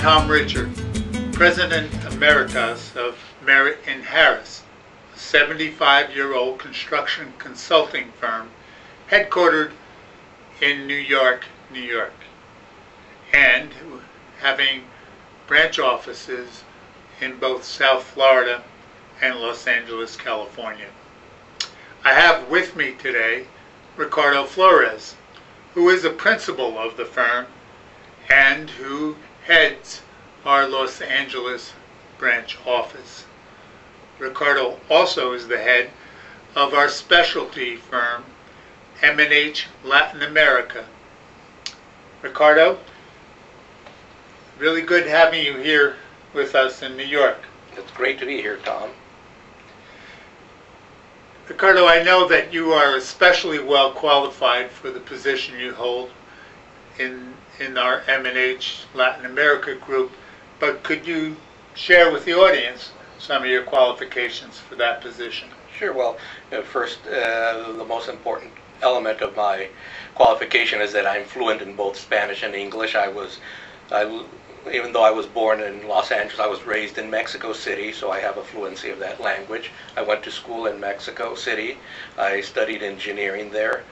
Tom Richard, President Emeritus of Merritt and Harris, a 75-year-old construction consulting firm headquartered in New York, New York, and having branch offices in both South Florida and Los Angeles, California. I have with me today Ricardo Flores, who is a principal of the firm and who heads our Los Angeles branch office. Ricardo also is the head of our specialty firm, M&H Latin America. Ricardo, really good having you here with us in New York. It's great to be here, Tom. Ricardo, I know that you are especially well qualified for the position you hold in our M&H Latin America Group, but could you share with the audience some of your qualifications for that position? Sure. Well, first, the most important element of my qualification is that I'm fluent in both Spanish and English. Even though I was born in Los Angeles, I was raised in Mexico City, so I have a fluency of that language. I went to school in Mexico City. I studied engineering there.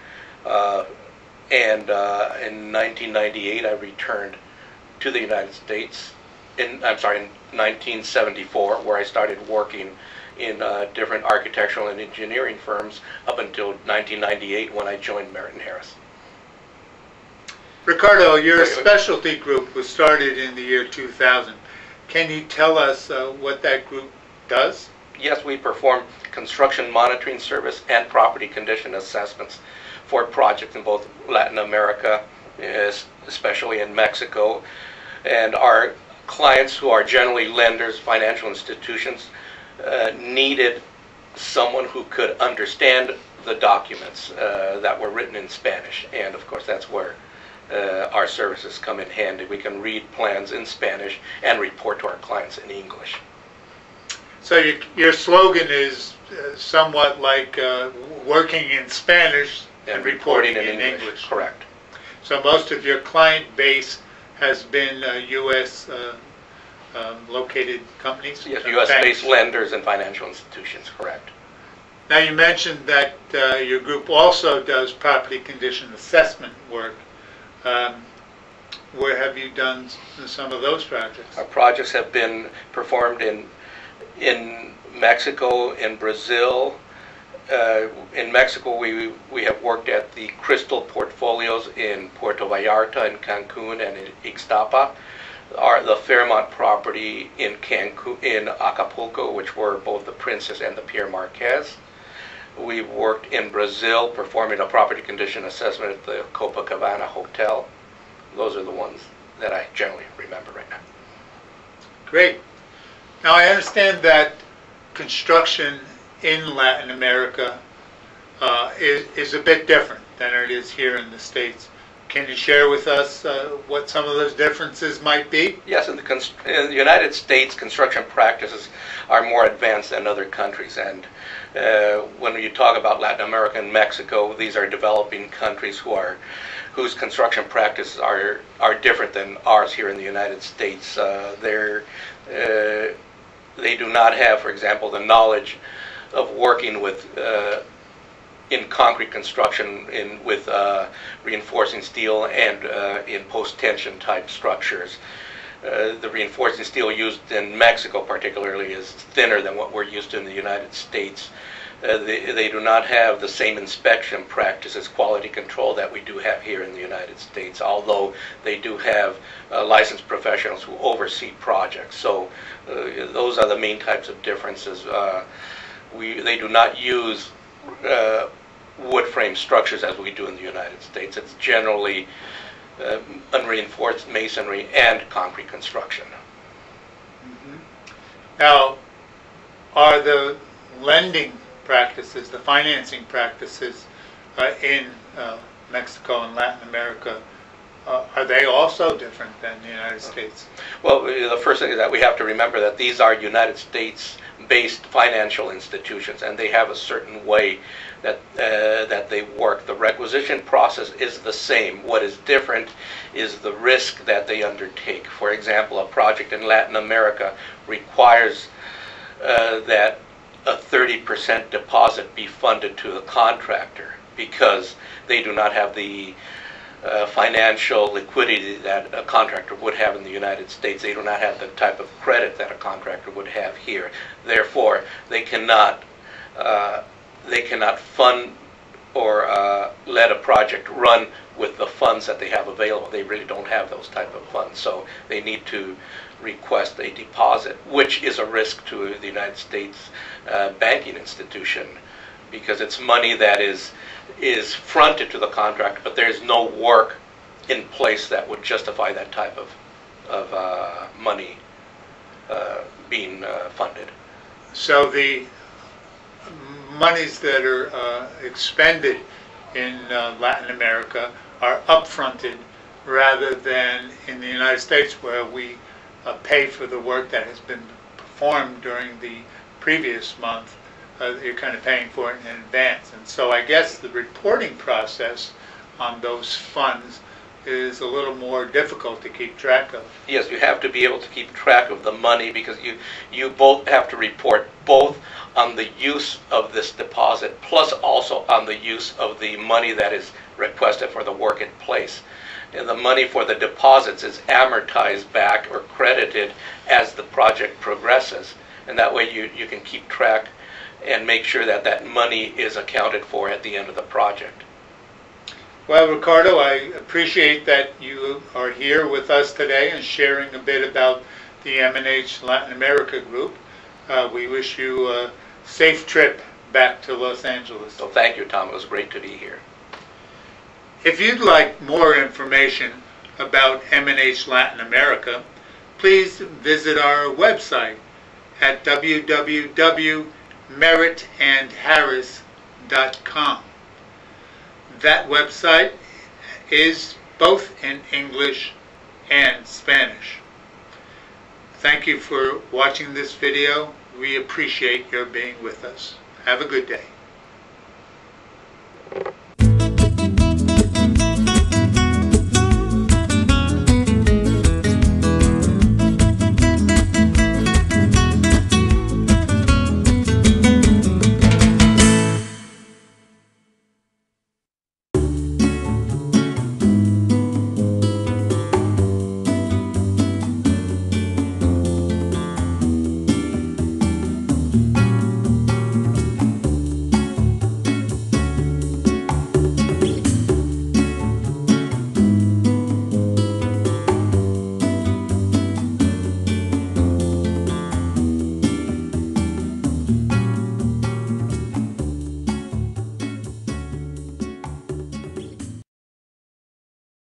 In 1998, I returned to the United States. In 1974, where I started working in different architectural and engineering firms up until 1998 when I joined Merritt and Harris. Ricardo, your specialty group was started in the year 2000. Can you tell us what that group does? Yes, we perform construction monitoring service and property condition assessments for projects in both Latin America, especially in Mexico. And our clients, who are generally lenders, financial institutions, needed someone who could understand the documents that were written in Spanish. And of course, that's where our services come in handy. We can read plans in Spanish and report to our clients in English. So your slogan is somewhat like working in Spanish and reporting in English. Correct. So most of your client base has been U.S. Located companies? Yes, U.S.-based lenders and financial institutions, correct. Now you mentioned that your group also does property condition assessment work. Where have you done some of those projects? Our projects have been performed in Mexico, in Brazil. In Mexico, we have worked at the Crystal portfolios in Puerto Vallarta, in Cancun, and in Ixtapa. The Fairmont property in Cancun, in Acapulco, which were both the Princess and the Pierre Marquez. We've worked in Brazil performing a property condition assessment at the Copacabana Hotel. Those are the ones that I generally remember right now. Great. Now I understand that construction in Latin America is a bit different than it is here in the States. Can you share with us what some of those differences might be? Yes, in the United States, construction practices are more advanced than other countries. And when you talk about Latin America and Mexico, these are developing countries whose construction practices are different than ours here in the United States. They do not have, for example, the knowledge of working with in concrete construction with reinforcing steel and in post-tension type structures. The reinforcing steel used in Mexico particularly is thinner than what we're used to in the United States. They do not have the same inspection practices, quality control that we do have here in the United States, although they do have licensed professionals who oversee projects. So those are the main types of differences. They do not use wood frame structures as we do in the United States. It's generally unreinforced masonry and concrete construction. Mm-hmm. Now, are the lending practices, the financing practices in Mexico and Latin America, are they also different than the United States? Well, the first thing is that we have to remember that these are United States based financial institutions, and they have a certain way that they work. The requisition process is the same. What is different is the risk that they undertake. For example, a project in Latin America requires that a 30% deposit be funded to the contractor because they do not have the financial liquidity that a contractor would have in the United States. They do not have the type of credit that a contractor would have here. Therefore, they cannot fund or let a project run with the funds that they have available. They really don't have those type of funds, so they need to request a deposit, which is a risk to the United States banking institution, because it's money that is fronted to the contractor, but there's no work in place that would justify that type of money being funded. So the monies that are expended in Latin America are upfronted rather than in the United States, where we pay for the work that has been performed during the previous month. You're kind of paying for it in advance. And so I guess the reporting process on those funds is a little more difficult to keep track of. Yes, you have to be able to keep track of the money, because you both have to report both on the use of this deposit plus also on the use of the money that is requested for the work in place. And the money for the deposits is amortized back or credited as the project progresses. And that way you can keep track and make sure that that money is accounted for at the end of the project. Well, Ricardo, I appreciate that you are here with us today and sharing a bit about the M&H Latin America Group. We wish you a safe trip back to Los Angeles. So thank you, Tom. It was great to be here. If you'd like more information about M&H Latin America, please visit our website at www.merrittandharris.com. That website is both in English and Spanish. Thank you for watching this video. We appreciate your being with us. Have a good day.